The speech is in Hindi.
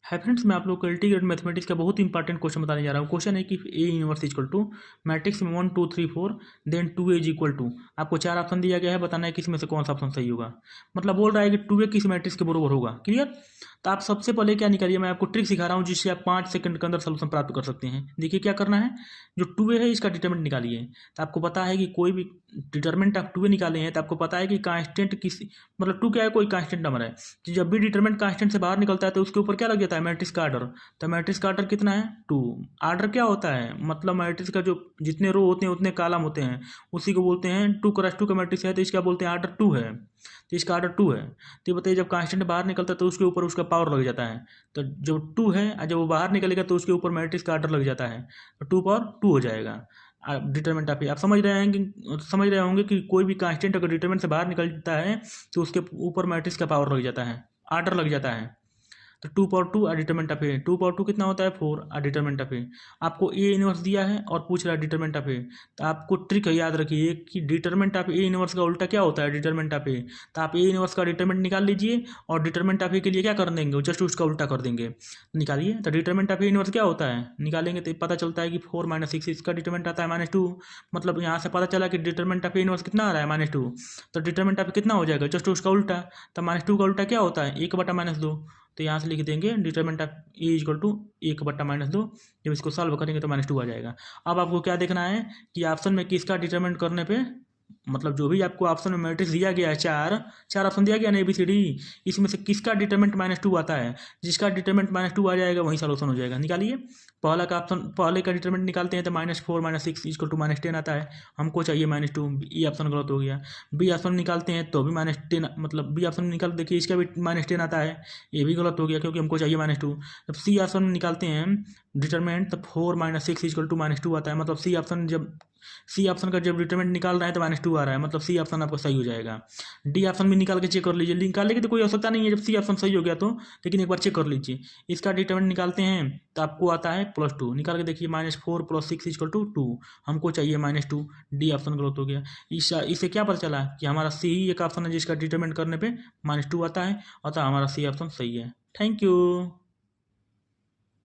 हाय फ्रेंड्स, मैं आप लोग को इंटीग्रेटेड मैथमेटिक्स का बहुत इंपॉर्टेंट क्वेश्चन बताने जा रहा हूँ। क्वेश्चन है कि A inverse equal to matrix में 1 2 3 4 देन 2 इज इक्वल टू। आपको चार ऑप्शन दिया गया है, बताना है किस में से कौन सा ऑप्शन सही होगा। मतलब बोल रहा है कि 2a किस मैट्रिक्स के बराबर होगा। क्लियर। तो आप सबसे पहले क्या निकालिए, मैं आपको ट्रिक सिखा रहा हूँ जिससे आप 5 सेकंड के अंदर सोल्यूशन प्राप्त कर सकते हैं। देखिए क्या करना है, जो 2a है इसका डिटरमिनेंट निकालिए। तो आपको पता है कि कोई भी डिटरमिनेंट आप 2a निकाले हैं तो आपको पता है कि कांस्टेंट किस, मतलब 2 क्या है, कोई कांस्टेंट नंबर है। तो जब भी डिटरमिनेंट कांस्टेंट से बाहर निकलता है तो उसके ऊपर क्या लग जाता है, मैट्रिक्स का आर्डर। तो मैट्रिक्स का आर्डर कितना है, 2। आर्डर क्या होता है, मतलब मैट्रिक्स का जो जितने रो होते हैं उतने कॉलम होते हैं, उसी को बोलते हैं 2x2 का मैट्रिक्स है तो इसका बोलते हैं आर्डर 2 है। तो इसका आर्डर 2 है। तो ये बताइए, जब कांस्टेंट बाहर निकलता है तो उसके ऊपर उसका पावर लग जाता है। तो जो 2 है और जब वो बाहर निकलेगा तो उसके ऊपर मैट्रिक्स का आर्डर लग जाता है, तो 2 पावर 2 हो जाएगा। डिटरमिनेंट आप समझ रहे हैं कि समझ रहे होंगे कि कोई भी कांस्टेंट अगर डिटरमिनेंट से बाहर निकलता है तो उसके ऊपर मैट्रिक्स का पावर लग जाता है, आर्डर लग जाता है। तो 2 power 2 determinant of A, 2 power 2 कितना होता है 4 डिटरमिनेंट ऑफ ए। आपको ए इनवर्स दिया है और पूछ रहा है डिटरमिनेंट ऑफ ए। तो आपको ट्रिक याद रखिए कि डिटरमिनेंट ऑफ ए इनवर्स का उल्टा क्या होता है, डिटरमिनेंट ऑफ ए। तो आप ए इनवर्स का डिटरमिनेंट निकाल लीजिए और डिटरमिनेंट ऑफ ए के लिए क्या कर देंगे, जस्ट उसका उल्टा कर देंगे। निकालिए। तो डिटरमिनेंट ऑफ ए इनवर्स क्या होता है, निकालेंगे तो पता चलता है कि 4 - 6, इसका डिटरमिनेंट आता है -2। मतलब यहाँ से पता चला कि डिटरमिनेंट ऑफ ए इनवर्स कितना आ रहा है, -2। तो डिटरमिनेंट ऑफ कितना हो जाएगा, जस्ट उसका उल्टा। तो -2 का उल्टा क्या होता है, 1/-2। तो यहाँ से लिख देंगे determinant of A equal to 1/-2। जब इसको सॉल्व करेंगे तो -2 आ जाएगा। अब आपको क्या देखना है कि ऑप्शन में किसका डिटरमिनेंट करने पे, मतलब जो भी आपको ऑप्शन में मैट्रिक्स दिया गया है, चार चार ऑप्शन दिया गया ना, ABCD, इसमें से किसका डिटरमिनेंट -2 आता है। जिसका डिटरमिनेंट -2 आ जाएगा वही सॉल्यूशन हो जाएगा। निकालिए। पहला का ऑप्शन, पहले का डिटरमिनेंट निकालते हैं तो -4 - 6 इक्वल टू -10 आता है। हमको चाहिए -2, ये ऑप्शन गलत हो गया। बी ऑप्शन निकालते हैं तो भी -10, मतलब बी ऑप्शन निकाल, देखिए इसका भी -10 आता है, ये भी गलत हो गया क्योंकि हमको चाहिए -2। जब सी ऑप्शन निकालते हैं डिटरमिनेंट तो 4 - 6 इक्वल टू -2 आता है। मतलब सी ऑप्शन का जब डिटरमिनेंट निकाल रहे हैं तो -2 आ रहा है, मतलब सी ऑप्शन आपका सही हो जाएगा। डी ऑप्शन भी निकाल के चेक कर लीजिए, निकालने की तो कोई आवश्यकता नहीं है जब सी ऑप्शन सही हो गया तो, लेकिन एक बार चेक कर लीजिए। इसका डिटरमिनेंट निकालते हैं तो आपको आता है +2, निकाल के देखिए -4 + 6 इक्वल टू 2। हमको चाहिए -2, डी ऑप्शन गलत हो गया। इससे क्या पता चला कि हमारा सी ही एक ऑप्शन है जिसका डिटरमिनेंट करने पे -2 आता है, अतः हमारा सी ऑप्शन सही है। Thank you.